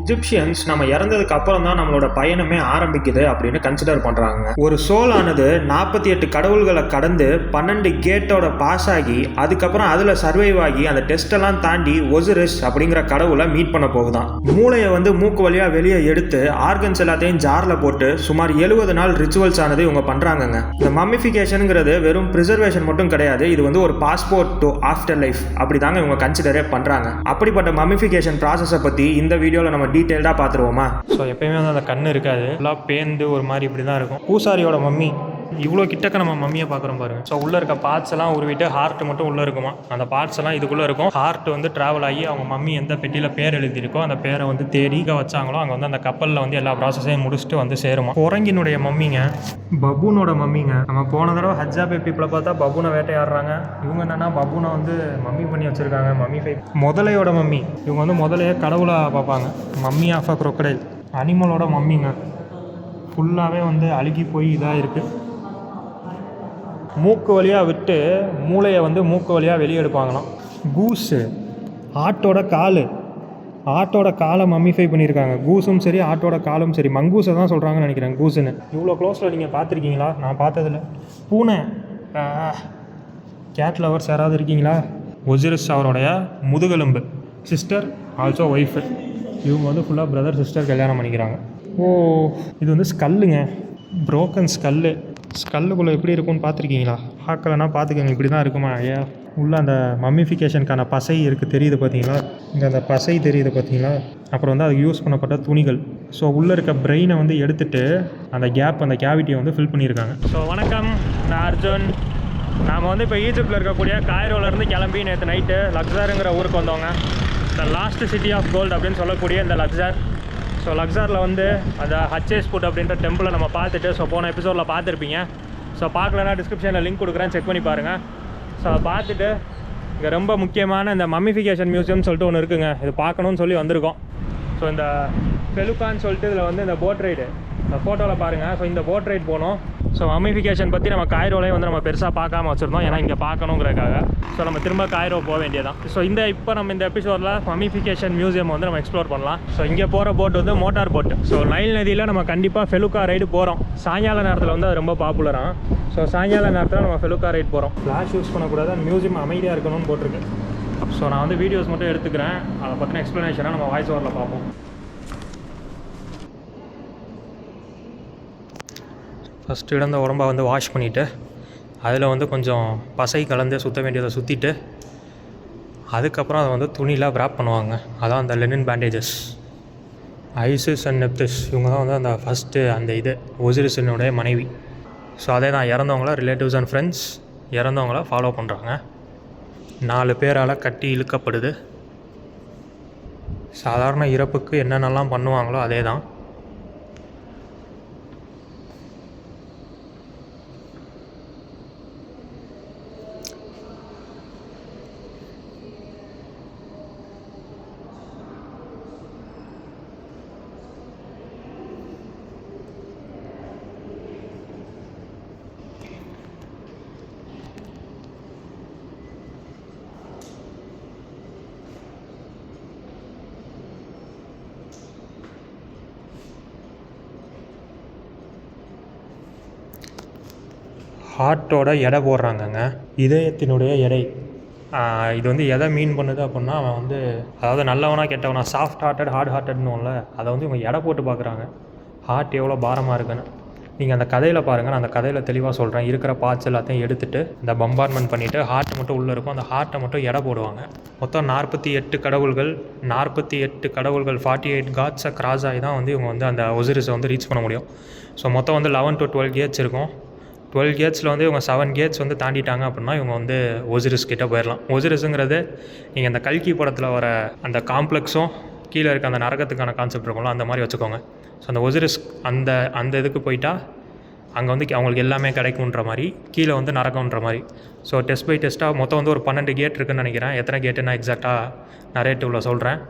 Egyptians நம்ம இறந்ததுக்கு அப்புறம் தான் நம்மளோட பயணமே ஆரம்பிக்குது அப்படின்னு கன்சிடர் பண்ணுறாங்க. ஒரு சோல் ஆனது 48 கடவுள்களை கடந்து 12 கேட்டோட பாஸ் ஆகி அதுக்கப்புறம் அதில் சர்வைவ் ஆகி அந்த டெஸ்ட்டெல்லாம் தாண்டி ஒசிரிஸ் அப்படிங்கிற கடவுளை மீட் பண்ண போகுதான். மூளையை மூக்கு வழியாக வெளியே எடுத்து ஆர்கன்ஸ் எல்லாத்தையும் ஜாரில் போட்டு சுமார் 70 நாள் ரிச்சுவல்ஸ் ஆனது இவங்க பண்ணுறாங்கங்க. இந்த மம்மிஃபிகேஷனுங்கிறது வெறும் ப்ரிசர்வேஷன் மட்டும் கிடையாது, இது ஒரு பாஸ்போர்ட் டு ஆஃப்டர் லைஃப் அப்படி தாங்க இவங்க கன்சிடரே பண்ணுறாங்க. அப்படிப்பட்ட மம்மிஃபிகேஷன் ப்ராசஸை பற்றி இந்த வீடியோவில் நம்ம டீட்டெயில்டாக பார்த்துருவோமா? ஸோ எப்பயுமே அந்த கண் இருக்காது, எல்லாம் பேந்து ஒரு மாதிரி இப்படி தான் இருக்கும். பூசாரியோட மம்மி இவ்வளோ கிட்டக்க நம்ம மம்மியை பார்க்குறோம் பாருங்க. ஸோ உள்ளே இருக்க பார்ட்ஸ் எல்லாம் உருவிட்டு ஹார்ட் மட்டும் உள்ளே இருக்குமா. அந்த பார்ட்ஸ் எல்லாம் இதுக்குள்ளே இருக்கும். ஹார்ட் ட்ராவல் ஆகி அவங்க மம்மி எந்த பெட்டியில் பேர் எழுதியிருக்கோ அந்த பேரை தேடிக்க வச்சாங்களோ அங்கே அந்த கப்பலில் எல்லா ப்ராசஸையும் முடிச்சுட்டு சேருமா. குரங்கினுடைய மம்மிங்க, பபூனோட மம்மிங்க. நம்ம போன தடவை ஹஜ்ஜா பீப்பிளை பார்த்தா பபூனை வேட்டையாடுறாங்க. இவங்க என்னன்னா பபூனை மம்மி பண்ணி வச்சுருக்காங்க. மம்மி ஃபை முதலையோட மம்மி. இவங்க முதலையே கடவுளாக பார்ப்பாங்க. Mummy of a crocodile. அனிமலோட மம்மிங்க ஃபுல்லாகவே அழுகி போய் இதாக இருக்குது. மூக்கு வழியாக விட்டு மூளையை மூக்கு வழியாக வெளியே எடுப்பாங்களாம். கூஸு, ஆட்டோட காலை மம்மிஃபை பண்ணியிருக்காங்க. கூஸும் சரி ஆட்டோட காலும் சரி. மங்கூஸை தான் சொல்கிறாங்கன்னு நினைக்கிறேன் கூஸுன்னு. இவ்வளோ க்ளோஸில் நீங்கள் பார்த்துருக்கீங்களா? நான் பார்த்ததில்ல. பூனை, கேட் லவர்ஸ் யாராவது இருக்கீங்களா? ஒசிரிஸ் அவருடைய முதுகெலும்பு, சிஸ்டர் ஆல்சோ ஒய்ஃபு. இவங்க ஃபுல்லாக பிரதர் சிஸ்டர் கல்யாணம் பண்ணிக்கிறாங்க. ஓ, இது ஸ்கல்லுங்க, புரோக்கன் ஸ்கல்லு. ஸ்கல்லுக்குள்ளே எப்படி இருக்கும்னு பார்த்துருக்கீங்களா? பார்க்கலன்னா பார்த்துக்கோங்க, இப்படி தான் இருக்குமா. ஐயா, உள்ளே அந்த மம்மிஃபிகேஷனுக்கான பசை இருக்குது தெரியுது பார்த்தீங்களா? இங்கே அந்த பசை தெரியுது பார்த்தீங்களா? அப்புறம் அதுக்கு யூஸ் பண்ணப்பட்ட துணிகள். ஸோ உள்ளே இருக்க பிரெயினை எடுத்துகிட்டு அந்த கேப், அந்த கேவிட்டியை ஃபில் பண்ணியிருக்காங்க. ஸோ வணக்கம், நான் அர்ஜுன். நாம் இப்போ ஈஜிப்டில் இருக்கக்கூடிய காய்ரோலேருந்து கிளம்பி நேற்று நைட்டு லக்ஸாருங்கிற ஊருக்கு வந்தோங்க. The lost city of gold அப்படின்னு சொல்லக்கூடிய இந்த லக்ஸார். ஸோ லக்ஸாரில் அந்த ஹச்சேஸ்புட் அப்படின்ற டெம்பிளை நம்ம பார்த்துட்டு, ஸோ போன எபிசோடில் பார்த்துருப்பீங்க. ஸோ பார்க்கலன்னா டிஸ்கிரிப்ஷனில் லிங்க் கொடுக்குறேன், செக் பண்ணி பாருங்கள். ஸோ அதை பார்த்துட்டு இங்கே ரொம்ப முக்கியமான இந்த மம்மிஃபிகேஷன் மியூசியம்னு சொல்லிட்டு ஒன்று இருக்குங்க. இது பார்க்கணுன்னு சொல்லி வந்திருக்கோம். ஸோ இந்த ஃபெலுக்கான்னு சொல்லிட்டு இதில் இந்த போட் ரைடு, இந்த ஃபோட்டோவில் பாருங்கள். ஸோ இந்த போட் ரைட் போனோம். ஸோ மம்மிஃபிகேஷன் பற்றி நம்ம காய்ரோலையும் நம்ம பெருசாக பார்க்காம வச்சுருந்தோம், ஏன்னா இங்கே பார்க்கணுங்கிறதுக்காக. ஸோ நம்ம திரும்ப காய்ரோ போக வேண்டியதான். ஸோ இப்போ நம்ம இந்த எபிசோடில் மம்மிஃபிகேஷன் மியூசியம் நம்ம எக்ஸ்ப்ளோர் பண்ணலாம். ஸோ இங்கே போகிற boat motor boat. So Nile நதியில் நம்ம கண்டிப்பாக ஃபெலுக்கா ரைடு போகிறோம். சாயங்கால நேரத்தில் அது ரொம்ப பாப்புலராக. ஸோ சாயங்கால நேரத்தில் நம்ம ஃபெலுக்கா ரைட் போகிறோம். ஃப்ளாஷ் யூஸ் பண்ணக்கூடாது, மியூசியம் அமைதியாக இருக்கணும்னு போட்டிருக்கு. ஸோ நான் வீடியோஸ் மட்டும் எடுத்துக்கிறேன், அதை பற்றின எக்ஸ்ப்ளனேஷனாக நம்ம வாய்ஸ் ஓவரில் பார்ப்போம். ஃபஸ்ட்டு இடந்த உடம்பை வாஷ் பண்ணிவிட்டு அதில் கொஞ்சம் பசை கலந்து சுற்ற வேண்டியதை சுற்றிட்டு அதுக்கப்புறம் அதை துணியில் wrap பண்ணுவாங்க. அதான் அந்த Lenin bandages. ISIS and Nephthys இவங்க தான் அந்த ஃபஸ்ட்டு அந்த ஒசிரிஸினுடைய மனைவி. ஸோ அதே தான் இறந்தவங்கள ரிலேட்டிவ்ஸ் அண்ட் ஃப்ரெண்ட்ஸ் இறந்தவங்கள ஃபாலோ பண்ணுறாங்க. 4 பேரால் கட்டி இழுக்கப்படுது. சாதாரண இறப்புக்கு என்னென்னலாம் பண்ணுவாங்களோ அதே தான். ஹார்ட்டோட எடை போடுறாங்கங்க, இதயத்தினுடைய எடை. இது எதை மீன் பண்ணுது அப்படின்னா, அவன் அதாவது நல்லவனா கெட்டவனா, சாஃப்ட் ஹார்ட்டட் ஹார்ட் ஹார்ட்டட்னுல அதை இவங்க எடை போட்டு பார்க்குறாங்க, ஹார்ட் எவ்வளோ பாரமாக இருக்குன்னு. நீங்கள் அந்த கதையில் பாருங்கள், நான் அந்த கதையில் தெளிவாக சொல்கிறேன். இருக்கிற பார்ட்ஸ் எல்லாத்தையும் எடுத்துகிட்டு இந்த பம்பார்ட்மெண்ட் பண்ணிவிட்டு ஹார்ட் மட்டும் உள்ளே இருக்கும், அந்த ஹார்ட்டை மட்டும் எடை போடுவாங்க. மொத்தம் 48 கடவுள்கள், 48 காட்ஸை கிராஸ் ஆகி தான் இவங்க அந்த ஒசிரிஸை ரீச் பண்ண முடியும். ஸோ மொத்தம் 11 to 12 கேட்ஸ் இருக்கும். 12 கேட்ஸில் இவங்க 7 கேட்ஸ் தாண்டிட்டாங்க அப்படின்னா இவங்க ஒசிரிஸ் கிட்டே போயிடலாம். ஒசிரிஸுங்கிறது நீங்கள் அந்த கல்கி படத்தில் வர அந்த காம்ப்ளெக்ஸும் கீழே இருக்க அந்த நரகத்துக்கான கான்செப்ட் இருக்கும்ல, அந்த மாதிரி வச்சுக்கோங்க. ஸோ அந்த ஒசிரிஸ் அந்த இதுக்கு போயிட்டா அங்கே அவங்களுக்கு எல்லாமே கிடைக்குன்ற மாதிரி, கீழே நரகம்ன்ற மாதிரி. ஸோ டெஸ்ட் பை டெஸ்ட்டாக மொத்தம் ஒரு 12 கேட் இருக்குதுன்னு நினைக்கிறேன். எத்தனை கேட்டுன்னு எக்ஸாக்டாக நரேட்டிவில் சொல்கிறேன்.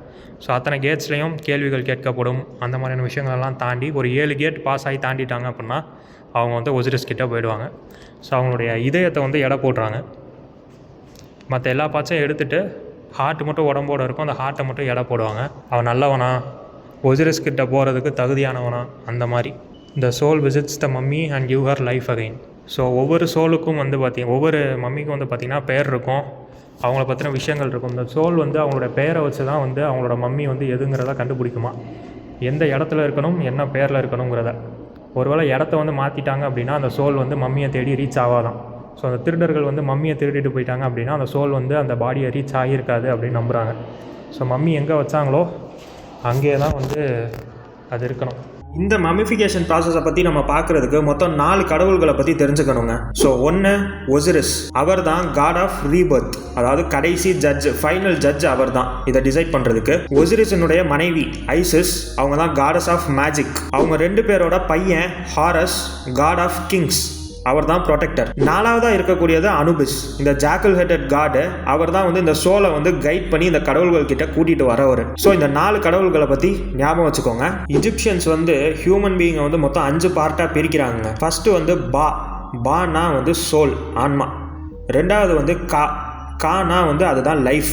ஸோ அத்தனை கேட்ஸ்லேயும் கேள்விகள் கேட்கப்படும். அந்த மாதிரியான விஷயங்களெல்லாம் தாண்டி ஒரு 7 கேட் பாஸ் ஆகி தாண்டிட்டாங்க அப்படின்னா அவங்க ஒசிரிஸ் கிட்டே போயிடுவாங்க. ஸோ அவங்களுடைய இதயத்தை எடை போடுறாங்க. மற்ற எல்லா பார்ட்ஸையும் எடுத்துகிட்டு ஹார்ட் மட்டும் உடம்போடு இருக்கும், அந்த ஹார்ட்டை மட்டும் எடை போடுவாங்க. அவன் நல்லவனா ஒசிரிஸ் கிட்ட போகிறதுக்கு தகுதியானவனா அந்த மாதிரி. The soul visits the mummy and give her life again. So ஒவ்வொரு சோலுக்கும் வந்து ஒவ்வொரு மம்மிக்கும் வந்து பார்த்திங்கன்னா பெயர் இருக்கும், அவங்கள பற்றின விஷயங்கள் இருக்கும். இந்த சோல் வந்து அவங்களோட பெயரை வச்சு தான் வந்து அவங்களோட மம்மி வந்து எதுங்கிறத கண்டுபிடிக்குமா, எந்த இடத்துல இருக்கணும், என்ன பேரில் இருக்கணுங்கிறத. ஒருவேளை இடத்த வந்து மாற்றிட்டாங்க அப்படின்னா அந்த சோல் வந்து மம்மியை தேடி ரீச் ஆகாதான். ஸோ அந்த திருடர்கள் வந்து மம்மியை திருடிட்டு போயிட்டாங்க அப்படின்னா அந்த சோல் வந்து அந்த பாடியை ரீச் ஆகியிருக்காது அப்படின்னு நம்புகிறாங்க. ஸோ மம்மி எங்கே வச்சாங்களோ அங்கே தான் வந்து அது இருக்கணும். இந்த மம்மிஃபிகேஷன் ப்ராசஸை பற்றி நம்ம பார்க்குறதுக்கு மொத்தம் 4 கடவுள்களை பற்றி தெரிஞ்சுக்கணுங்க. ஸோ 1 ஒசிரிஸ், அவர் தான் காட் ஆஃப் ரீபர்த், அதாவது கடைசி ஜட்ஜ், ஃபைனல் ஜட்ஜ் அவர் தான் இதை டிசைட் பண்ணுறதுக்கு. ஒசிரிஸினுடைய மனைவி ஐசிஸ், அவங்க தான் காடஸ் ஆஃப் மேஜிக். அவங்க 2 பேரோட பையன் ஹாரஸ், காட் ஆஃப் கிங்ஸ், அவர் தான் ப்ரொடெக்டர். 4வதாக இருக்கக்கூடியது அனுபிஸ், இந்த ஜாக்கல் ஹெட்டட் காடு, அவர் தான் வந்து இந்த சோலை வந்து கைட் பண்ணி இந்த கடவுள்கள் கிட்ட கூட்டிட்டு வரவர். ஸோ இந்த 4 கடவுள்களை பற்றி ஞாபகம் வச்சுக்கோங்க. இஜிப்சியன்ஸ் வந்து ஹியூமன் பீயிங்கை வந்து மொத்தம் 5 பார்ட்டாக பிரிக்கிறாங்க. ஃபர்ஸ்ட் வந்து பானா வந்து சோல், ஆன்மா. 2வது வந்து கானா வந்து அதுதான் லைஃப்.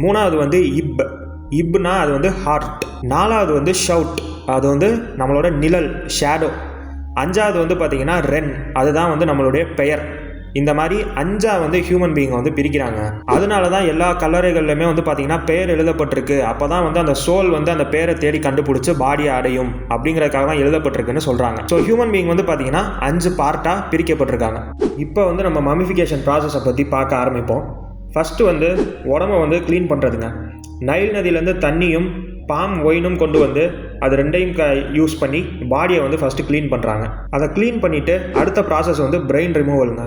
3வது வந்து இப்னா அது வந்து ஹார்ட். 4வது வந்து ஷவுட், அது வந்து நம்மளோட நிழல், ஷேடோ. 5வது வந்து பார்த்திங்கன்னா ரென், அதுதான் வந்து நம்மளுடைய பெயர். இந்த மாதிரி 5 வந்து ஹியூமன் பீயிங்கை வந்து பிரிக்கிறாங்க. அதனால தான் எல்லா கல்லறைகள்லையுமே வந்து பார்த்திங்கன்னா பெயர் எழுதப்பட்டிருக்கு. அப்போ தான் வந்து அந்த சோல் வந்து அந்த பேரை தேடி கண்டுபிடிச்சி பாடியை அடையும் அப்படிங்கிறதுக்காக தான் எழுதப்பட்டிருக்குன்னு சொல்கிறாங்க. ஸோ ஹியூமன் பீயிங் வந்து பார்த்திங்கன்னா 5 பார்ட்டாக பிரிக்கப்பட்டிருக்காங்க. இப்போ வந்து நம்ம மம்மிஃபிகேஷன் ப்ராசஸை பற்றி பார்க்க ஆரம்பிப்போம். ஃபஸ்ட்டு வந்து உடம்பை வந்து க்ளீன் பண்ணுறதுங்க. நைல் நதியிலேருந்து தண்ணியும் பாம் ஒயினும் கொண்டு வந்து அது 2ஐயும் யூஸ் பண்ணி பாடியை வந்து ஃபஸ்ட்டு க்ளீன் பண்ணுறாங்க. அதை க்ளீன் பண்ணிவிட்டு அடுத்த ப்ராசஸ் வந்து பிரெயின் ரிமூவலுங்க.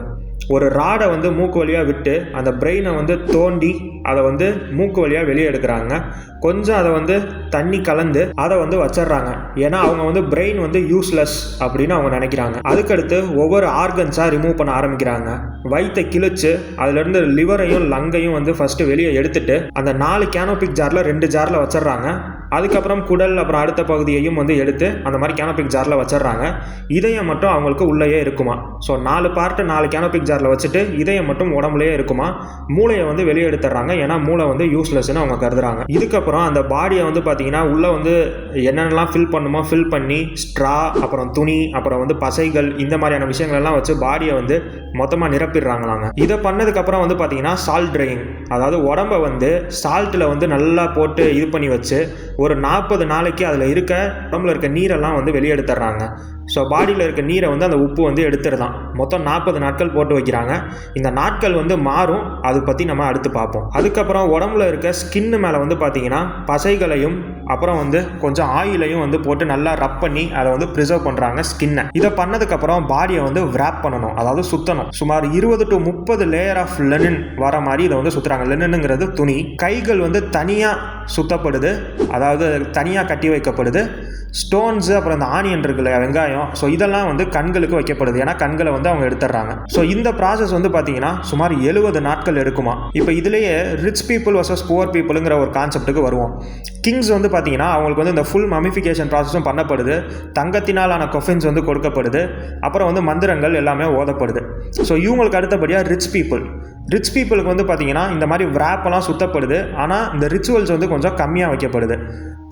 ஒரு ராடை வந்து மூக்கு வழியாக விட்டு அந்த பிரெயினை வந்து தோண்டி அதை வந்து மூக்கு வழியாக வெளியே எடுக்கிறாங்க. கொஞ்சம் அதை வந்து தண்ணி கலந்து அதை வந்து வச்சிட்றாங்க. ஏன்னா அவங்க வந்து பிரெயின் வந்து யூஸ்லெஸ் அப்படின்னு அவங்க நினைக்கிறாங்க. அதுக்கடுத்து ஒவ்வொரு ஆர்கன்ஸாக ரிமூவ் பண்ண ஆரம்பிக்கிறாங்க. வயிற்றை கிழிச்சு அதுலேருந்து லிவரையும் லங்கையும் வந்து ஃபஸ்ட்டு வெளியே எடுத்துட்டு அந்த 4 கேனோபிக் ஜாரில் 2 ஜாரில் வச்சிட்றாங்க. அதுக்கப்புறம் குடல், அப்புறம் அடுத்த பகுதியையும் வந்து எடுத்து அந்த மாதிரி கேனோபிக் ஜாரில் வச்சிட்றாங்க. இதயம் மட்டும் அவங்களுக்கு உள்ளேயே இருக்குமா. ஸோ 4 பார்ட்டு 4 கேனோபிக் ஜாரில் வச்சுட்டு இதயம் மட்டும் உடம்புலேயே இருக்குமா. மூளையை வந்து வெளியே எடுத்துடுறாங்க, ஏன்னா மூளை வந்து யூஸ்லெஸ்ன்னு அவங்க கருதுறாங்க. இதுக்கப்புறம் அந்த பாடியை வந்து பார்த்தீங்கன்னா உள்ளே வந்து என்னென்னலாம் ஃபில் பண்ணுமோ ஃபில் பண்ணி ஸ்ட்ரா, அப்புறம் துணி, அப்புறம் வந்து பசைகள், இந்த மாதிரியான விஷயங்கள்லாம் வச்சு பாடியை வந்து மொத்தமாக நிரப்பிடுறாங்களாங்க. இதை பண்ணதுக்கப்புறம் வந்து பார்த்தீங்கன்னா சால்ட் ட்ரையிங், அதாவது உடம்பை வந்து சால்ட்டில் வந்து நல்லா போட்டு இது பண்ணி வச்சு ஒரு 40 நாளைக்கு அதில் இருக்க உடம்புல இருக்க நீரெல்லாம் வந்து வெளியெடுத்துடுறாங்க. ஸோ பாடியில் இருக்க நீரை வந்து அந்த உப்பு வந்து எடுத்துருதான். மொத்தம் 40 நாட்கள் போட்டு வைக்கிறாங்க. இந்த நாட்கள் வந்து மாறும், அதை பற்றி நம்ம அடுத்து பார்ப்போம். அதுக்கப்புறம் உடம்புல இருக்க ஸ்கின்னு மேலே வந்து பார்த்தீங்கன்னா பசைகளையும் அப்புறம் வந்து கொஞ்சம் ஆயிலையும் வந்து போட்டு நல்லா ரப் பண்ணி அதை வந்து ப்ரிசர்வ் பண்ணுறாங்க ஸ்கின்னை. இதை பண்ணதுக்கப்புறம் பாடியை வந்து விராப் பண்ணணும், அதாவது சுற்றணும். சுமார் 20 to 30 லேயர் ஆஃப் லெனின் வர மாதிரி இதை வந்து சுற்றுறாங்க. லெனினுங்கிறது துணி. கைகள் வந்து தனியாக சுத்தப்படுது, அதாவது தனியாக கட்டி வைக்கப்படுது. ஸ்டோன்ஸு, அப்புறம் இந்த ஆனியன் இருக்குல்ல, வெங்காயம், ஸோ இதெல்லாம் வந்து கண்களுக்கு வைக்கப்படுது, ஏன்னா கண்களை வந்து அவங்க எடுத்துடுறாங்க. ஸோ இந்த ப்ராசஸ் வந்து பார்த்தீங்கன்னா சுமார் 70 நாட்கள் எடுக்குமா. இப்போ இதுலேயே ரிச் பீப்புள் வர்சஸ் புவர் பீப்புளுங்கிற ஒரு கான்செப்ட்டுக்கு வருவோம். கிங்ஸ் வந்து பார்த்தீங்கன்னா அவங்களுக்கு வந்து இந்த ஃபுல் மமிஃபிகேஷன் ப்ராசஸும் பண்ணப்படுது, தங்கத்தினாலான கொஃபின்ஸ் வந்து கொடுக்கப்படுது, அப்புறம் வந்து மந்திரங்கள் எல்லாமே ஓதப்படுது. ஸோ இவங்களுக்கு அடுத்தபடியாக ரிச் பீப்புளுக்கு வந்து பார்த்தீங்கன்னா இந்த மாதிரி விராப்பெல்லாம் சுத்தப்படுது, ஆனால் இந்த ரிச்சுவல்ஸ் வந்து கொஞ்சம் கம்மியாக வைக்கப்படுது.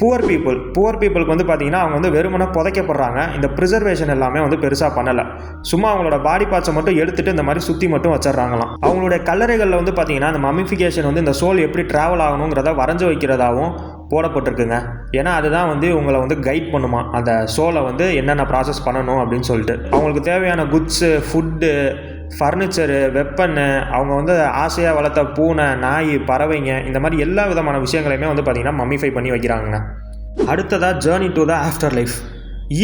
புவர் பீப்புளுக்கு வந்து பார்த்தீங்கன்னா அவங்க வந்து வெறுமனே புதைக்கப்படுறாங்க. இந்த ப்ரிசர்வேஷன் எல்லாமே வந்து பெருசாக பண்ணலை. சும்மா அவங்களோட பாடி பார்ட்ஸை மட்டும் எடுத்துகிட்டு இந்த மாதிரி சுற்றி மட்டும் வச்சிடறாங்களாம். அவங்களுடைய கல்லறைகளில் வந்து பார்த்தீங்கன்னா இந்த மமிஃபிகேஷன் வந்து இந்த சோல் எப்படி ட்ராவல் ஆகணுங்கிறத வரைஞ்சி வைக்கிறதாகவும் போடப்பட்டிருக்குங்க. ஏன்னா அதுதான் வந்து உங்களை வந்து கைட் பண்ணுமா, அந்த சோலை வந்து என்னென்ன ப்ராசஸ் பண்ணணும் அப்படின்னு சொல்லிட்டு. அவங்களுக்கு தேவையான குட்ஸு, ஃபுட்டு, ஃபர்னிச்சரு, வெப்பன்னு, அவங்க வந்து ஆசையாக வளர்த்த பூனை, நாய், பறவைங்க, இந்த மாதிரி எல்லா விதமான விஷயங்களையுமே வந்து பார்த்திங்கன்னா மம்மிஃபை பண்ணி வைக்கிறாங்க. அடுத்ததாக journey to the afterlife.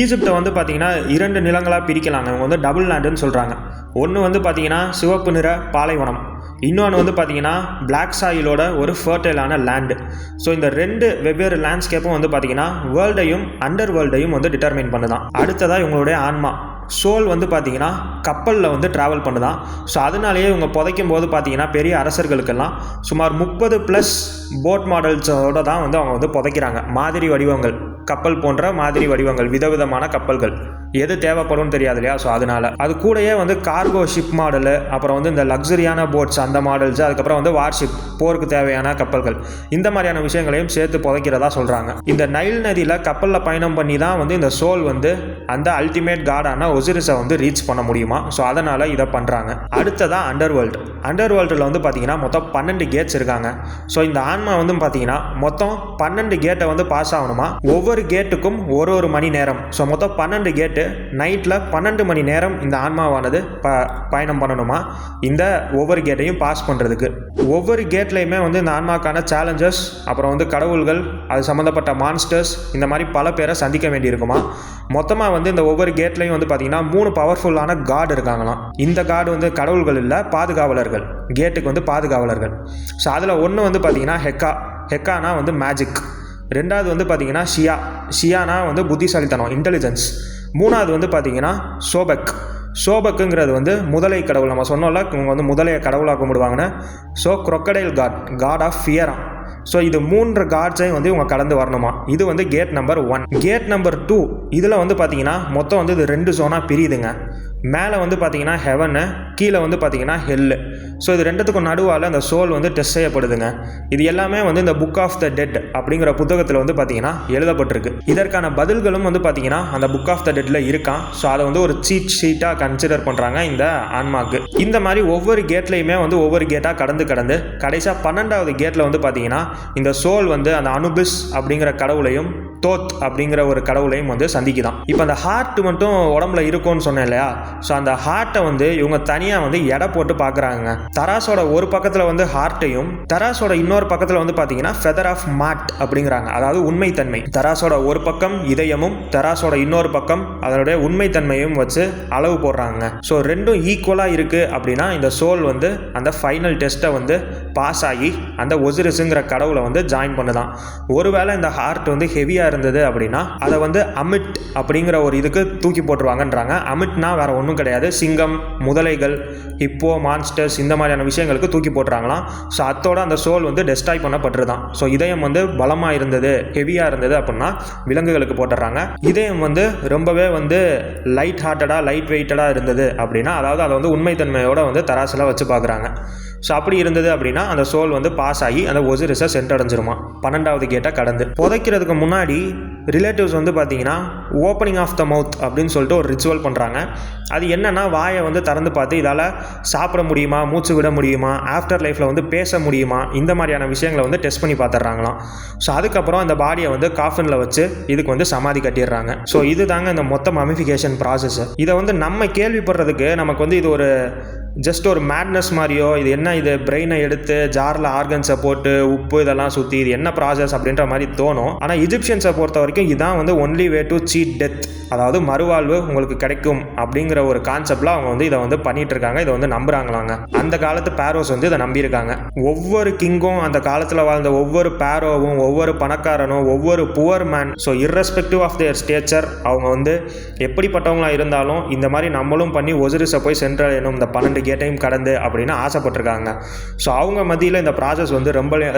ஈஜிப்டை வந்து பார்த்திங்கன்னா 2 நிலங்களாக பிரிக்கலாங்க. அவங்க வந்து டபுள் லேண்டுன்னு சொல்கிறாங்க. ஒன்று வந்து பார்த்திங்கன்னா சிவப்பு நிற பாலைவனம், இன்னொன்று வந்து பார்த்திங்கன்னா பிளாக் சாயிலோட ஒரு ஃபர்டைலான லேண்டு. ஸோ இந்த 2 வெவ்வேறு லேண்ட்ஸ்கேப்பும் வந்து பார்த்திங்கன்னா வேர்ல்டையும் அண்டர் வேர்ல்டையும் வந்து டிட்டர்மைன் பண்ணுதான். அடுத்ததாக இவங்களுடைய ஆன்மா சோல் வந்து பார்த்திங்கன்னா கப்பலில் வந்து ட்ராவல் பண்ணுதான். ஸோ அதனாலேயே இவங்க புதைக்கும் போது பார்த்திங்கன்னா பெரிய அரசர்களுக்கெல்லாம் சுமார் 30+ போட் மாடல்ஸோடு தான் வந்து அவங்க வந்து புதைக்கிறாங்க. மாதிரி வடிவங்கள், கப்பல் போன்ற மாதிரி வடிவங்கள், விதவிதமான கப்பல்கள். எது தேவைப்படும் தெரியாது இல்லையா. ஸோ அதனால அது கூடயே வந்து கார்கோ ஷிப் மாடலு, அப்புறம் வந்து இந்த லக்ஸரியான போட்ஸ் அந்த மாடல்ஸ், அதுக்கப்புறம் வந்து வார்ஷிப் போருக்கு தேவையான கப்பல்கள், இந்த மாதிரியான விஷயங்களையும் சேர்த்து புதைக்கிறதா சொல்கிறாங்க. இந்த நைல் நதியில் கப்பலில் பயணம் பண்ணி தான் வந்து இந்த சோல் வந்து அந்த அல்டிமேட் காடான ஒசிரிஸை வந்து ரீச் பண்ண முடியுமா. ஸோ அதனால் இதை பண்ணுறாங்க. அடுத்ததான் அண்டர் வேர்ல்டில் வந்து பார்த்தீங்கன்னா மொத்தம் 12 கேட்ஸ் இருக்காங்க. ஸோ இந்த ஆன்மா வந்து பார்த்தீங்கன்னா மொத்தம் 12 கேட்டை வந்து பாஸ் ஆகணுமா. ஒவ்வொரு கேட்டுக்கும் ஒரு மணி நேரம். ஸோ மொத்தம் 12 கேட்டு நைட்டில் 12 மணி நேரம் இந்த ஆன்மாவானது பயணம் பண்ணணுமா இந்த ஒவ்வொரு கேட்டையும் பாஸ் பண்ணுறதுக்கு. ஒவ்வொரு கேட்லையுமே வந்து இந்த ஆன்மாக்கான சேலஞ்சஸ், அப்புறம் வந்து கடவுள்கள், அது சம்மந்தப்பட்ட மான்ஸ்டர்ஸ், இந்த மாதிரி பல பேரை சந்திக்க வேண்டியிருக்குமா. மொத்தமாக வந்து இந்த ஒவ்வொரு கேட்லையும் வந்து பார்த்தீங்கன்னா 3 பவர்ஃபுல்லான காட் இருக்காங்களாம். இந்த காடு வந்து கடவுள்கள் இல்லை, பாதுகாவலர்கள், கேட்டுக்கு வந்து பாதுகாவலர்கள். ஸோ அதில் ஒன்று வந்து பார்த்தீங்கன்னா ஹெக்கானா வந்து மேஜிக், ரெண்டாவது வந்து பார்த்தீங்கன்னா ஷியானா வந்து புத்திசாலித்தனம், இன்டெலிஜென்ஸ், மூணாவது வந்து பார்த்தீங்கன்னா சோபக்குங்கிறது வந்து முதலை கடவுள். நம்ம சொன்னோம்ல இவங்க வந்து முதலையை கடவுளாக கும்பிடுவாங்கன்னு. ஸோ crocodile காட் ஆஃப் ஃபியரா. ஸோ இது 3 காட்ஸையும் வந்து இவங்க கடந்து வரணுமா. இது வந்து கேட் நம்பர் 1. கேட் நம்பர் 2 இதில் வந்து பார்த்தீங்கன்னா மொத்தம் வந்து இது 2 ஜோனாக பிரியுதுங்க. மேலே வந்து பார்த்தீங்கன்னா ஹெவனு, கீழே வந்து பார்த்தீங்கன்னா ஹெல்லு. ஸோ இது ரெண்டுத்துக்கும் நடுவால் அந்த சோல் வந்து டெஸ்ட் செய்யப்படுதுங்க. இது எல்லாமே வந்து இந்த புக் ஆஃப் த டெட் அப்படிங்கிற புத்தகத்தில் வந்து பார்த்தீங்கன்னா எழுதப்பட்டிருக்கு. இதற்கான பதில்களும் வந்து பார்த்தீங்கன்னா அந்த புக் ஆஃப் த டெட்டில் இருக்கான். ஸோ அதை வந்து ஒரு சீட் ஷீட்டாக கன்சிடர் பண்ணுறாங்க இந்த ஆன்மாக்கு. இந்த மாதிரி ஒவ்வொரு கேட்லையுமே வந்து ஒவ்வொரு கேட்டாக கடந்து கடைசியாக 12வது கேட்டில் வந்து பார்த்தீங்கன்னா இந்த சோல் வந்து அந்த அனுபிஸ் அப்படிங்கிற கடவுளையும் தோத் அப்படிங்கிற ஒரு கடவுளையும் வந்து சந்திக்குதான். இப்போ அந்த ஹார்ட் மட்டும் உடம்புல இருக்கும்னு சொன்னேன் இல்லையா. ஸோ அந்த ஹார்ட்டை வந்து இவங்க தனியாக வந்து எடை போட்டு பார்க்குறாங்க. தராசோட ஒரு பக்கத்தில் வந்து ஹார்ட்டையும், தராசோட இன்னொரு பக்கத்தில் வந்து பார்த்தீங்கன்னா ஃபெதர் ஆஃப் மாட் அப்படிங்கிறாங்க, அதாவது உண்மைத்தன்மை. தராசோட ஒரு பக்கம் இதயமும், தராசோட இன்னொரு பக்கம் அதனுடைய உண்மைத்தன்மையும் வச்சு அளவு போடுறாங்க. ஸோ ரெண்டும் ஈக்குவலாக இருக்குது அப்படின்னா இந்த சோல் வந்து அந்த ஃபைனல் டெஸ்ட்டை வந்து பாஸ் ஆகி அந்த ஒசிரிஸுங்கிற கடவுளை வந்து ஜாயின் பண்ணுதான். ஒருவேளை இந்த ஹார்ட் வந்து ஹெவியாக இருந்தது அப்படின்னா அதை வந்து அமிட் அப்படிங்கிற ஒரு இதுக்கு தூக்கி போட்டுருவாங்கன்றாங்க. அமிட்னா வேற ஒன்றும் கிடையாது, சிங்கம், முதலைகள், ஹிப்போ, மான்ஸ்டர்ஸ், இந்த மாதிரியான விஷயங்களுக்கு தூக்கி போட்டுறாங்களாம். ஸோ அதோட அந்த சோல் வந்து டெஸ்ட்ராய் பண்ணப்பட்டுருதான். ஸோ இதயம் வந்து பலமாக இருந்தது, ஹெவியாக இருந்தது அப்படின்னா விலங்குகளுக்கு போட்டுடுறாங்க. இதயம் வந்து ரொம்பவே வந்து லைட் வெயிட்டடாக இருந்தது அப்படின்னா, அதாவது அதை வந்து உண்மைத்தன்மையோட வந்து தராசில் வச்சு பார்க்குறாங்க. ஸோ அப்படி இருந்தது அப்படின்னா அந்த சோல் வந்து பாஸ் ஆகி அந்த ஒசிரிஸை சென்றடைஞ்சிருமா 12வது கேட்டை கடந்து. புதைக்கிறதுக்கு முன்னாடி ரிலேட்டிவ்ஸ் வந்து பார்த்தீங்கன்னா ஓப்பனிங் ஆஃப் த மவுத் அப்படின்னு சொல்லிட்டு ஒரு ரிச்சுவல் பண்ணுறாங்க. அது என்னென்னா வாயை வந்து திறந்து பார்த்து இதால் சாப்பிட முடியுமா, மூச்சு விட முடியுமா, ஆஃப்டர் லைஃப்பில் வந்து பேச முடியுமா, இந்த மாதிரியான விஷயங்களை வந்து டெஸ்ட் பண்ணி பார்த்துட்றாங்களாம். ஸோ அதுக்கப்புறம் அந்த பாடியை வந்து காஃபினில் வச்சு இதுக்கு வந்து சமாதி கட்டிடுறாங்க. ஸோ இது தாங்க இந்த மொத்த மமிஃபிகேஷன் ப்ராசஸ். இதை வந்து நம்ம கேள்விப்படுறதுக்கு நமக்கு வந்து இது ஒரு ஜஸ்ட் ஒரு மேட்னஸ் மாதிரியோ, இது என்ன இது பிரெயினை எடுத்து ஜாரில் ஆர்கன்ஸை போட்டு உப்பு இதெல்லாம் சுற்றி இது என்ன ப்ராசஸ் அப்படின்ற மாதிரி தோணும். ஆனால் இஜிப்சியன்ஸை பொறுத்த வரைக்கும் இதான் வந்து only way to cheat death, அதாவது மறுவாழ்வு உங்களுக்கு கிடைக்கும் அப்படிங்கிற ஒரு கான்செப்டில் அவங்க வந்து இதை வந்து பண்ணிட்டு இருக்காங்க. இதை வந்து நம்புறாங்களாங்க. அந்த காலத்து பேரோஸ் வந்து இதை நம்பியிருக்காங்க. ஒவ்வொரு கிங்கும், அந்த காலத்தில் வாழ்ந்த ஒவ்வொரு பேரோவும், ஒவ்வொரு பணக்காரனும், ஒவ்வொரு poor man, so irrespective of their stature, அவங்க வந்து எப்படிப்பட்டவங்களாக இருந்தாலும் இந்த மாதிரி நம்மளும் பண்ணி ஒசிரிஸை போய் சென்றடையணும் இந்த 12 கேட்டையும் கடந்து அப்படின்னு ஆசைப்பட்டிருக்காங்க. ஸோ அவங்க மத்தியில் இந்த ப்ராசஸ் வந்து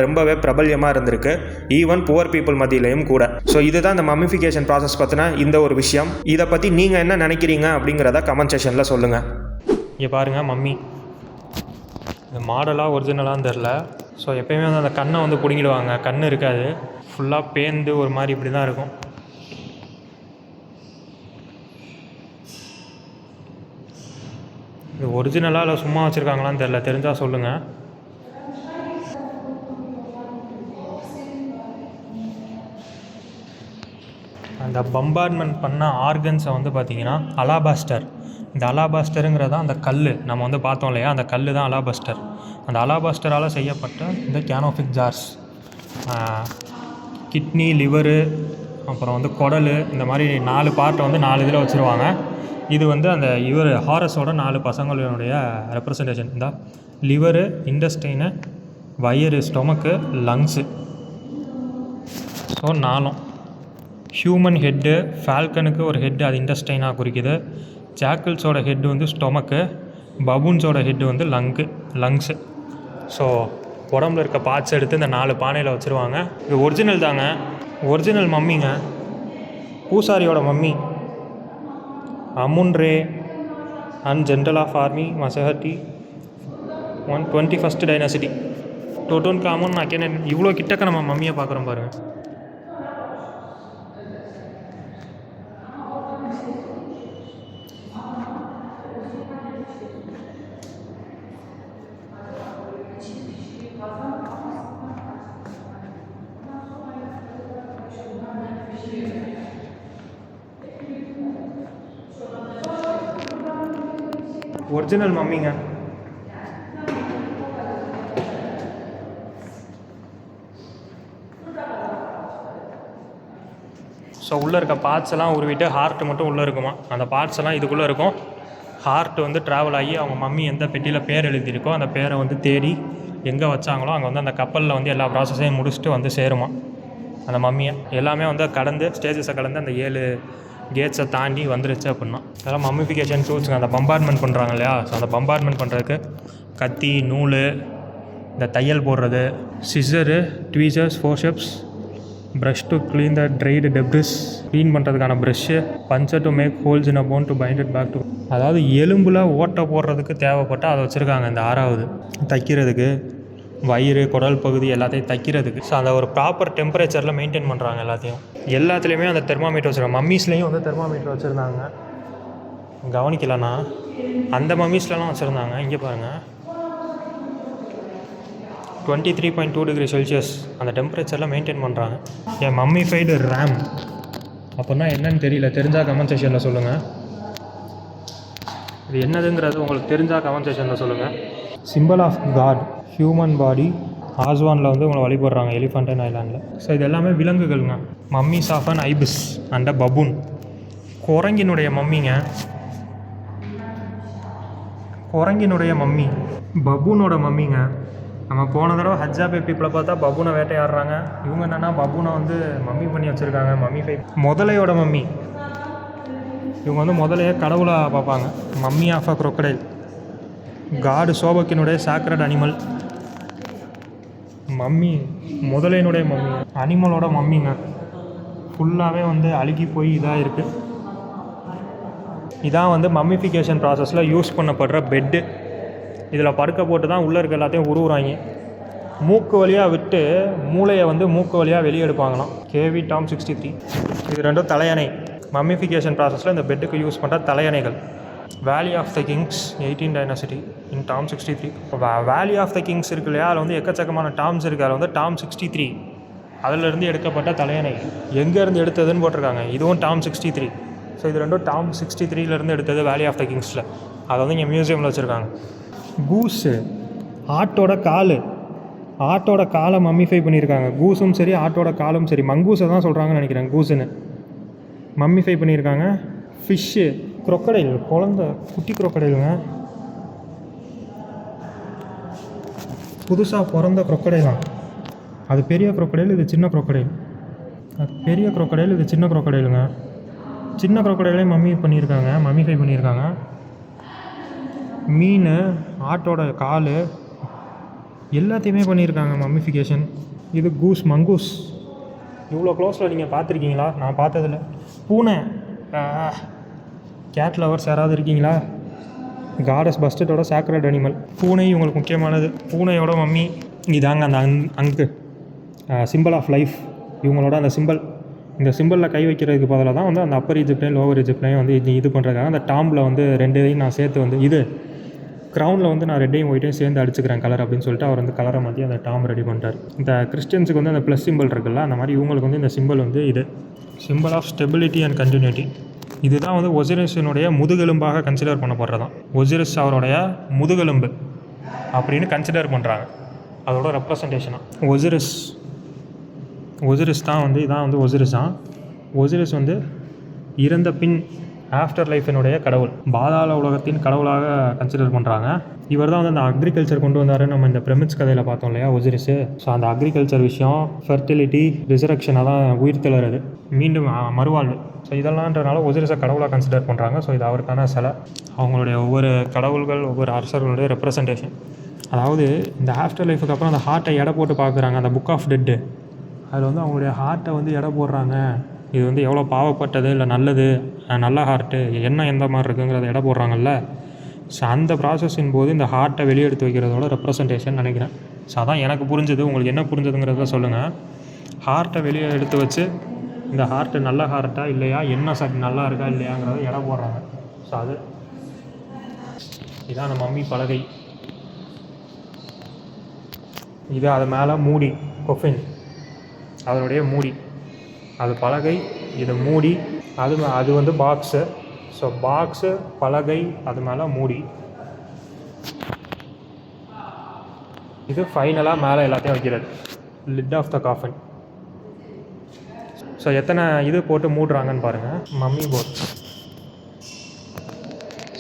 ரொம்பவே பிரபல்யமாக இருந்திருக்கு, ஈவன் புவர் பீப்புள் மத்தியிலையும் கூட. ஸோ இதுதான் இந்த மமிஃபிகேஷன் ப்ராசஸ் பற்றின இந்த ஒரு விஷயம். இதை பற்றி நீங்கள் என்ன நினைக்கிறீங்க அப்படிங்கிறத கமெண்ட் செக்ஷனில் சொல்லுங்கள். இங்கே பாருங்கள் மம்மி, இது மாடலாக ஒரிஜினலான்னு தெரில. ஸோ எப்போயுமே வந்து அந்த கண்ணை வந்து பிடுங்கிடுவாங்க, கண் இருக்காது, ஃபுல்லாக பேந்து ஒரு மாதிரி இப்படி தான் இருக்கும். இது ஒரிஜினலாக இல்லை சும்மா வச்சுருக்காங்களான்னு தெரில, தெரிஞ்சால் சொல்லுங்கள். அந்த பம்பார்ட்மெண்ட் பண்ண ஆர்கன்ஸை வந்து பார்த்திங்கன்னா அலாபாஸ்டர், இந்த அலாபாஸ்டருங்கிறதான் அந்த கல் நம்ம வந்து பார்த்தோம் இல்லையா, அந்த கல் தான் அலாபாஸ்டர். அந்த அலாபாஸ்டரால் செய்யப்பட்ட இந்த கேனோஃபிக் ஜார்ஸ், கிட்னி, லிவரு, அப்புறம் வந்து குடல், இந்த மாதிரி 4 பார்ட்டை வந்து 4 இதில் வச்சுருவாங்க. இது வந்து அந்த ஹாரஸோட 4 பசங்களுடைய ரெப்ரசன்டேஷன். இந்த லிவரு, இண்டஸ்டைனு, வயிறு, stomach, lungs. So 4 human head, ஃபால்கனுக்கு ஒரு ஹெட்டு, அது இண்டஸ்டைனாக குறிக்குது. ஜாக்கிள்ஸோட ஹெட்டு வந்து ஸ்டொமக்கு, பபூன்ஸோட ஹெட்டு வந்து லங்ஸு. ஸோ உடம்புல இருக்க பார்ட்ஸ் எடுத்து இந்த 4 பானையில் வச்சுருவாங்க. இது ஒரிஜினல் தாங்க, ஒரிஜினல் மம்மிங்க, பூசாரியோட mummy. Amun Re and general of army Masaharta 121st dynasty. Tutankhamun Akhenaten. இவ்வளோ கிட்டக்க நம்ம மம்மியை பார்க்குறோம் பாருங்கள். ஒரிஜினல் மம்மிங்க. ஸோ உள்ளே இருக்க பார்ட்ஸ் எல்லாம் உருவிட்டு ஹார்ட் மட்டும் உள்ளே இருக்குமா. அந்த பார்ட்ஸ் எல்லாம் இதுக்குள்ளே இருக்கும். ஹார்ட் வந்து ட்ராவல் ஆகி அவங்க மம்மி எந்த பெட்டியில் பேர் எழுதியிருக்கோ அந்த பேரை வந்து தேடி எங்கே வச்சாங்களோ அங்கே வந்து அந்த கப்பலில் வந்து எல்லா ப்ராசஸையும் முடிச்சுட்டு வந்து சேருமா அந்த மம்மியை. எல்லாமே வந்து கடந்து ஸ்டேஜஸை கடந்து அந்த 7 கேட்ஸை தாண்டி வந்துருச்சு அப்படின்னா. அதெல்லாம் மம்மிஃபிகேஷன் டூல்ஸுங்க. அந்த பம்பார்ட்மெண்ட் பண்ணுறாங்க இல்லையா, ஸோ அந்த பம்பார்ட்மெண்ட் பண்ணுறதுக்கு கத்தி, நூல், இந்த தையல் போடுறது, scissor, tweezers, forceps, brush to clean the dried debris, clean பண்ணுறதுக்கான brush, puncher to make holes in a bone to bind it back to. அதாவது எலும்பில் ஓட்டை போடுறதுக்கு தேவைப்பட்டால் அதை வச்சுருக்காங்க. இந்த 6வது தைக்கிறதுக்கு, வயிறு, குடல் பகுதி எல்லாத்தையும் தைக்கிறதுக்கு. ஸோ அந்த ஒரு ப்ராப்பர் டெம்பரேச்சரில் மெயின்டைன் பண்ணுறாங்க எல்லாத்தையும். எல்லாத்துலேயுமே அந்த தெர்மாமீட்டர் வச்சுருக்காங்க. மம்மீஸ்லேயும் வந்து தெர்மாமீட்டர் வச்சுருந்தாங்க. கவனிக்கலன்னா அந்த மம்மீஸ்லாம் வச்சுருந்தாங்க. இங்கே பாருங்கள், 23.2 டிகிரி செல்சியஸ் அந்த டெம்பரேச்சரில் மெயின்டைன் பண்ணுறாங்க. என் மம்மிஃபைடு ரேம் அப்படின்னா என்னன்னு தெரியல. தெரிஞ்சால் கமெண்ட் செக்ஷனில் சொல்லுங்கள். இது என்னதுங்கிறது உங்களுக்கு தெரிஞ்சால் கமெண்ட் செக்ஷனில் சொல்லுங்கள். Symbol of god, human body, ஆஸ்வானில் வந்து உங்களை வழிபடுறாங்க, எலிஃபண்டன் ஐலாண்டில். ஸோ இது எல்லாமே விலங்குகள்ங்க. Mummies of an ibis and a baboon. குரங்கினுடைய மம்மிங்க. குரங்கினுடைய மம்மி, பபூனோட மம்மிங்க. நம்ம போன தடவை ஹஜ்ஜாபே பீப்பிளை பார்த்தா பபூனை வேட்டையாடுறாங்க. இவங்க என்னென்னா பபூனை வந்து மம்மி பண்ணி வச்சுருக்காங்க. Mummify. முதலையோட மம்மி. இவங்க வந்து முதலையே கடவுளாக பார்ப்பாங்க. Mummy of a crocodile. God சோபக்கினுடைய சாக்ரட் அனிமல். மம்மி முதலையினுடைய மம்மி, அனிமலோட மம்மிங்க. ஃபுல்லாகவே வந்து அழுகி போய் இதாக இருக்குது. இதான் வந்து மம்மிஃபிகேஷன் ப்ராசஸில் யூஸ் பண்ணப்படுற பெட்டு. இதில் படுக்க போட்டு தான் உள்ளே இருக்க எல்லாத்தையும் உருவுறாங்க. மூக்கு வழியாக விட்டு மூளையை வந்து மூக்கு வழியாக வெளியே எடுப்பாங்களாம். KV Tom 63. இது ரெண்டும் தலையணை. மம்மிஃபிகேஷன் ப்ராசஸில் இந்த பெட்டுக்கு யூஸ் பண்ணுற தலையணைகள். Valley of the Kings 18 dynasty in tomb 63. Valley of the Kings இருக்கு இல்லையா, அதில் வந்து எக்கச்சக்கமான டாம்ஸ் இருக்குது. அதில் வந்து டாம் 63 அதிலிருந்து எடுக்கப்பட்ட தலையணை. எங்கேருந்து எடுத்ததுன்னு போட்டிருக்காங்க. இதுவும் டாம் 63. ஸோ இது ரெண்டும் டாம் 63லேருந்து எடுத்தது வேலி ஆஃப் த கிங்ஸில். அதை வந்து இங்கே மியூசியமில் வச்சுருக்காங்க. கூஸு, ஆட்டோட கால். ஆட்டோட காலை மம்மிஃபை பண்ணியிருக்காங்க. கூஸும் சரி, ஆட்டோட காலும் சரி. மங்கூஸை தான் சொல்கிறாங்கன்னு நினைக்கிறேன், கூஸுன்னு. மம்மிஃபை பண்ணியிருக்காங்க. ஃபிஷ்ஷு, crocodile, குட்டி crocodileங்க. புதுசாக பிறந்த crocodile. அது பெரிய crocodile, இது சின்ன crocodile. அது பெரிய crocodile, இது சின்ன crocodileங்க. சின்ன crocodileயே மம்மிஃபை பண்ணியிருக்காங்க. மீன், ஆட்டோட கால் எல்லாத்தையுமே பண்ணியிருக்காங்க மம்மிஃபிகேஷன். இது கூஸ், மங்கூஸ். இவ்வளோ க்ளோஸில் நீங்கள் பார்த்துருக்கீங்களா? நான் பார்த்ததில்ல. பூனை, கேட் லவர்ஸ் யாராவது இருக்கீங்களா? காடஸ் பஸ்டட்டோட சாக்ரட் அனிமல். பூனை உங்களுக்கு முக்கியமானது. பூனையோட மம்மி இதாங்க அந்த அங்கு சிம்பிள் ஆஃப் லைஃப். இவங்களோட அந்த சிம்பிள், இந்த சிம்பிளில் கை வைக்கிறதுக்கு பதிலாக தான் வந்து அந்த அப்பர் ஈஜிப்ட்லையும் லோவர் ஈஜிப்ட்லையும் வந்து இது பண்ணுறதுக்காக அந்த டாம்பில் வந்து 2 நான் சேர்த்து வந்து இது க்ரௌனில் வந்து நான் ரெட்டையும் ஒயிட்டையும் சேர்ந்து அடிச்சுக்கிறேன் கலர் அப்படின்னு சொல்லிட்டு அவர் வந்து கலரை மாற்றி அந்த டாம் ரெடி பண்ணிட்டார். இந்த கிறிஸ்டியன்ஸுக்கு வந்து அந்த ப்ளஸ் சிம்பிள் இருக்குல்ல, அந்த மாதிரி இவங்களுக்கு வந்து இந்த சிம்பிள் வந்து இது simple of stability and continuity. இதுதான் வந்து ஒசிரிஸினுடைய முதுகெலும்பாக கன்சிடர் பண்ணப்படுறதான். ஒசிரிஸ் அவருடைய முதுகெலும்பு அப்படின்னு கன்சிடர் பண்ணுறாங்க. அதோட ரெப்ரசன்டேஷனாக ஒசிரிஸ் தான் வந்து இதான் வந்து ஒசிரிஸ் தான். ஒசிரிஸ் வந்து இறந்த பின் ஆஃப்டர் லைஃபினுடைய கடவுள், பாதாள உலகத்தின் கடவுளாக கன்சிடர் பண்ணுறாங்க. இவர் தான் வந்து அந்த அக்ரிகல்ச்சர் கொண்டு வந்தார். நம்ம இந்த பிரமிட்ஸ் கதையில் பார்த்தோம் இல்லையா, ஒசிரிஸு. ஸோ அந்த அக்ரிகல்ச்சர் விஷயம், ஃபெர்டிலிட்டி, ரிசரக்ஷன், அதான் உயிர் தெளறது, மீண்டும் மறுவாழ்வு. ஸோ இதெல்லாம்ன்றனால ஒசிரிஸை கடவுளாக கன்சிடர் பண்ணுறாங்க. ஸோ இது அவருக்கான சிலை. அவங்களுடைய ஒவ்வொரு கடவுள்கள், ஒவ்வொரு அரசர்களுடைய ரெப்ரசன்டேஷன். அதாவது இந்த ஆஃப்டர் லைஃபுக்கு அப்புறம் அந்த ஹார்ட்டை எடை போட்டு பார்க்குறாங்க. அந்த புக் ஆஃப் டெட்டு அதில் வந்து அவங்களுடைய ஹார்ட்டை வந்து எடை போடுறாங்க. இது வந்து எவ்வளோ பாவப்பட்டது இல்லை நல்லது, நல்ல ஹார்ட்டு என்ன எந்த மாதிரி இருக்குங்கிறத எடை போடுறாங்கல்ல. ஸோ அந்த ப்ராசஸின் போது இந்த ஹார்ட்டை வெளியே எடுத்து வைக்கிறதோட ரெப்ரசன்டேஷன் நினைக்கிறேன். ஸோ அதான் எனக்கு புரிஞ்சது. உங்களுக்கு என்ன புரிஞ்சதுங்கிறத சொல்லுங்கள். ஹார்ட்டை வெளியே எடுத்து வச்சு இந்த ஹார்ட்டு நல்ல ஹார்ட்டா இல்லையா, என்ன நல்லா இருக்கா இல்லையாங்கிறத எடை போடுறாங்க. ஸோ அது இதான் அந்த மம்மி பலகை. இது அது மேலே மூடி, கொஃபின் அதனுடைய மூடி, அது பலகை, இது மூடி, அது வந்து பாக்ஸு. ஸோ பாக்ஸு, பலகை, அது மேலே மூடி. இது ஃபைனலாக மேலே எல்லாத்தையும் வைக்கிறது, lid of the coffin. So எத்தனை இது போட்டு மூடுறாங்கன்னு பாருங்கள். Mummy boat.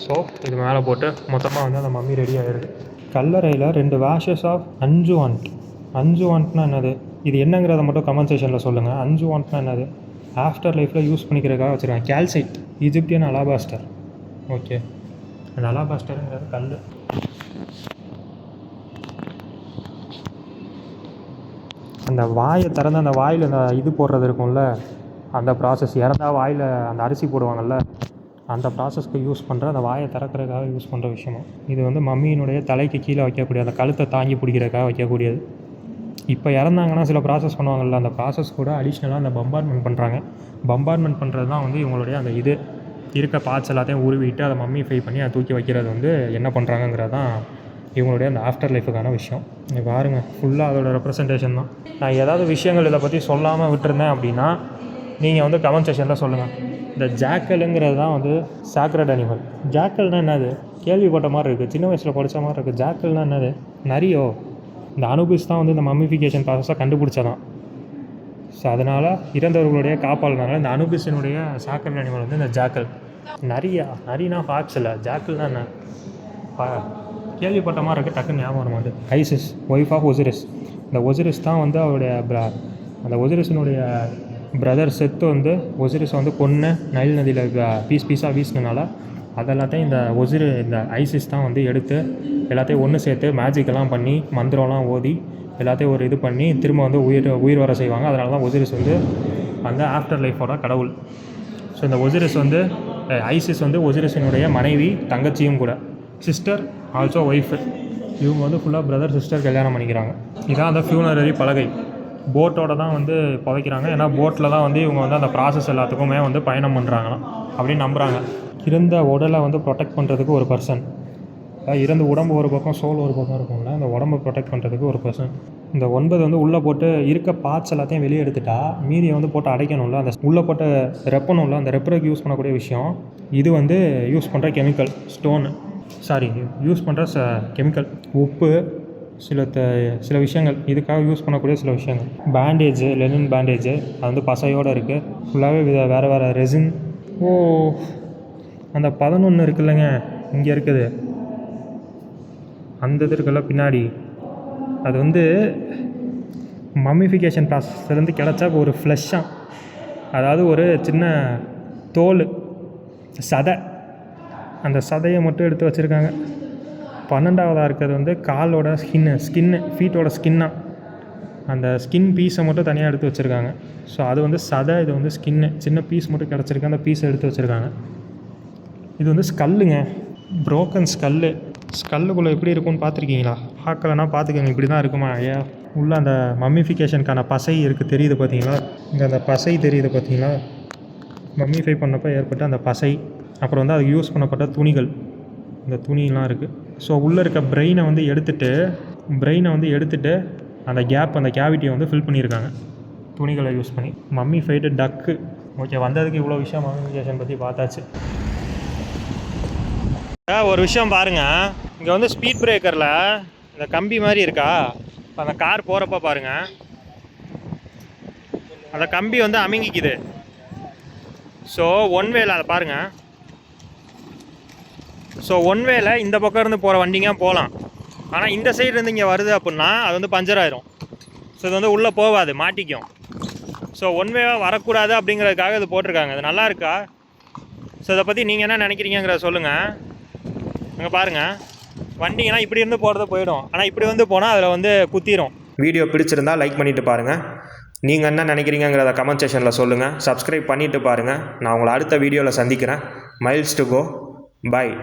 ஸோ இது மேலே போட்டு மொத்தமாக வந்து அந்த மம்மி ரெடி ஆகிடுது. கல்லறையில் 2 வேஷஸ் ஆஃப் அஞ்சுவான்ட். அஞ்சுவான்ட்னா என்னது, இது என்னங்கிறத மட்டும் கமெண்ட் செக்ஷனில் சொல்லுங்கள். அஞ்சுவான்ட்னா என்னது, ஆஃப்டர் லைஃப்பில் யூஸ் பண்ணிக்கிறதுக்காக வச்சுருக்காங்க. Calcite, Egyptian அலாபாஸ்டர். ஓகே, அந்த அலாபாஸ்டருங்கிறது கல். அந்த வாயை திறந்து அந்த வாயில் அந்த இது போடுறது இருக்கும்ல, அந்த ப்ராசஸ், இறந்தா வாயில் அந்த அரிசி போடுவாங்கள்ல, அந்த ப்ராசஸ்க்கு யூஸ் பண்ணுற, அந்த வாயை திறக்கிறதுக்காக யூஸ் பண்ணுற விஷயமா. இது வந்து மம்மியினுடைய தலைக்கு கீழே வைக்கக்கூடிய, அந்த கழுத்தை தாங்கி பிடிக்கிறதுக்காக வைக்கக்கூடியது. இப்போ இறந்தாங்கன்னா சில ப்ராசஸ் பண்ணுவாங்கள்ல, அந்த ப்ராசஸ் கூட அடிஷ்னலாக அந்த பம்பார்ட்மெண்ட் பண்ணுறாங்க. பம்பார்ட்மெண்ட் பண்ணுறது தான் வந்து இவங்களுடைய அந்த இது இருக்க பார்ட்ஸ் எல்லாத்தையும் உருவிட்டு அதை மம்மிஃபை பண்ணி அதை தூக்கி வைக்கிறது வந்து என்ன பண்ணுறாங்கங்கிறது தான் இவங்களுடைய அந்த ஆஃப்டர் லைஃபுக்கான விஷயம். நீங்கள் பாருங்கள், ஃபுல்லாக அதோட ரெப்ரசன்டேஷன் தான். நான் ஏதாவது விஷயங்கள் இதை பற்றி சொல்லாமல் விட்டுருந்தேன் அப்படின்னா நீங்கள் வந்து கமெண்ட் செக்ஷனில் சொல்லுங்கள். இந்த ஜாக்கலுங்கிறது தான் வந்து சாக்ரட் அனிமல். ஜாக்கல்னால் என்னது, கேள்விப்பட்ட மாதிரி இருக்குது, சின்ன வயசில் படித்த மாதிரி இருக்குது. ஜாக்கல்னால் என்னது, நரியோ. இந்த அனுபிஸ் தான் வந்து இந்த மம்மிஃபிகேஷன் ப்ராசஸை கண்டுபிடிச்சதான். ஸோ அதனால் இறந்தவர்களுடைய காப்பாளனால இந்த அனுபிஸினுடைய சாக்ரட் அனிமல் வந்து இந்த ஜாக்கல். நரினா ஃபாக்ஸ் இல்லை, ஜாக்கல்னா என்ன கேள்விப்பட்ட மாதிரி இருக்குது, டக்குன்னு ஞாபகம் வர மாட்டேது. Isis, wife of Osiris. இந்த ஒசிரிஸ் தான் வந்து அவருடைய அந்த ஒசிரிஸினுடைய பிரதர் செத்து வந்து ஒசிரிஸை வந்து கொன்று நைல் நதியில் பீஸாக வீசினால அதெல்லாத்தையும் இந்த ஐசிஸ் தான் வந்து எடுத்து எல்லாத்தையும் ஒன்று சேர்த்து மேஜிக்கெல்லாம் பண்ணி மந்திரம்லாம் ஓதி எல்லாத்தையும் ஒரு இது பண்ணி திரும்ப வந்து உயிர் வர செய்வாங்க. அதனால தான் ஒசிரிஸ் வந்து அந்த ஆஃப்டர் லைஃபோட கடவுள். ஸோ இந்த ஒசிரிஸ் வந்து ஐசிஸ் வந்து ஒசிரிஸினுடைய மனைவி, தங்கச்சியும் கூட, சிஸ்டர் ஆல்சோ ஒய்ஃபு. இவங்க வந்து ஃபுல்லாக பிரதர் சிஸ்டர் கல்யாணம் பண்ணிக்கிறாங்க. இதான் அந்த ஃபியூனரரி பலகை. போட்டோட தான் வந்து புதைக்கிறாங்க. ஏன்னா போட்டில் தான் வந்து இவங்க வந்து அந்த ப்ராசஸ் எல்லாத்துக்குமே வந்து பயணம் பண்ணுறாங்களாம் அப்படின்னு நம்புகிறாங்க. இறந்த உடலை வந்து ப்ரொடெக்ட் பண்ணுறதுக்கு ஒரு பர்சன், இறந்த உடம்பு ஒரு பக்கம், சோல் ஒரு பக்கம் இருக்கும்ல, அந்த உடம்பை ப்ரொடெக்ட் பண்ணுறதுக்கு ஒரு பர்சன். இந்த 9 வந்து உள்ளே போட்டு இருக்க பார்ட்ஸ் எல்லாத்தையும் வெளியே எடுத்துட்டா மீதியை வந்து போட்டு அடைக்கணும்ல, அந்த உள்ளே போட்டு ரெப்பணும்ல, அந்த ரெப்பருக்கு யூஸ் பண்ணக்கூடிய விஷயம். இது வந்து யூஸ் பண்ணுற கெமிக்கல், யூஸ் பண்ணுற கெமிக்கல், உப்பு, சில விஷயங்கள் இதுக்காக யூஸ் பண்ணக்கூடிய சில விஷயங்கள். பேண்டேஜு, லெனின் பேண்டேஜு, அது வந்து பசையோடு இருக்குது. ஃபுல்லாகவே வேறு ரெசின். அந்த 11 இருக்குல்லங்க, இங்கே இருக்குது, அந்த இது இருக்குல்ல பின்னாடி, அது வந்து மம்மிஃபிகேஷன் ப்ராசஸ்லேருந்து கிடச்சா ஒரு ஃப்ளஷ்ஷாக, அதாவது ஒரு சின்ன தோல் சதை, அந்த சதையை மட்டும் எடுத்து வச்சுருக்காங்க. 12ஆவதாக இருக்கிறது வந்து காலோட ஸ்கின்னு ஃபீட்டோட ஸ்கின்னாக, அந்த ஸ்கின் பீஸை மட்டும் தனியாக எடுத்து வச்சுருக்காங்க. ஸோ அது வந்து சதை, இது வந்து ஸ்கின்னு, சின்ன பீஸ் மட்டும் கிடச்சிருக்கு, அந்த பீஸை எடுத்து வச்சுருக்காங்க. இது வந்து ஸ்கல்லுங்க, ப்ரோக்கன் ஸ்கல்லுக்குள்ளே எப்படி இருக்கும்னு பார்த்துருக்கீங்களா? பார்க்கலன்னா பார்த்துக்கோங்க, இப்படி தான் இருக்குமா ஐயா. உள்ளே அந்த மம்மிஃபிகேஷனுக்கான பசை இருக்குது, தெரியுது பார்த்தீங்களா? இங்கே அந்த பசை தெரியுது பார்த்தீங்களா? மம்மிஃபை பண்ணப்போ ஏற்பட்ட அந்த பசை, அப்புறம் வந்து அதுக்கு யூஸ் பண்ணப்பட்ட துணிகள், இந்த துணிலாம் இருக்குது. ஸோ உள்ளே இருக்க பிரெயினை வந்து எடுத்துகிட்டு அந்த கேப், அந்த கேவிட்டியை வந்து ஃபில் பண்ணியிருக்காங்க துணிகளை யூஸ் பண்ணி. மம்மிஃபைடு டக்கு. ஓகே, வந்ததுக்கு இவ்வளோ விஷயம் மம்மிஃபிகேஷன் பற்றி பார்த்தாச்சு. ஒரு விஷயம் பாருங்கள், இங்கே வந்து ஸ்பீட் பிரேக்கரில் இந்த கம்பி மாதிரி இருக்கா, அந்த கார் போகிறப்ப பாருங்கள், அந்த கம்பி வந்து அமுங்கிக்குது. ஸோ ஒன் வேல அதை பாருங்கள். ஸோ ஒன் வேல இந்த பக்கம் இருந்து போகிற வண்டிங்க போகலாம். ஆனால் இந்த சைடு இருந்து இங்கே வருது அப்படின்னா அது வந்து பஞ்சர் ஆயிரும். ஸோ இது வந்து உள்ளே போகாது, மாட்டிக்கும். ஸோ ஒன் வேவாக வரக்கூடாது அப்படிங்கிறதுக்காக இது போட்டிருக்காங்க. இது நல்லா இருக்கா? ஸோ இதை பற்றி நீங்கள் என்ன நினைக்கிறீங்கிறத சொல்லுங்கள். அங்கே பாருங்கள், வண்டிங்கன்னா இப்படி இருந்து போகிறது போயிடும், ஆனால் இப்படி வந்து போனால் அதில் வந்து குத்திரும். வீடியோ பிடிச்சிருந்தால் லைக் பண்ணிவிட்டு பாருங்கள். நீங்கள் என்ன நினைக்கிறீங்கிறத கமெண்ட் செக்ஷனில் சொல்லுங்கள். சப்ஸ்கிரைப் பண்ணிவிட்டு பாருங்கள். நான் உங்களை அடுத்த வீடியோவில் சந்திக்கிறேன். Miles to go. பை.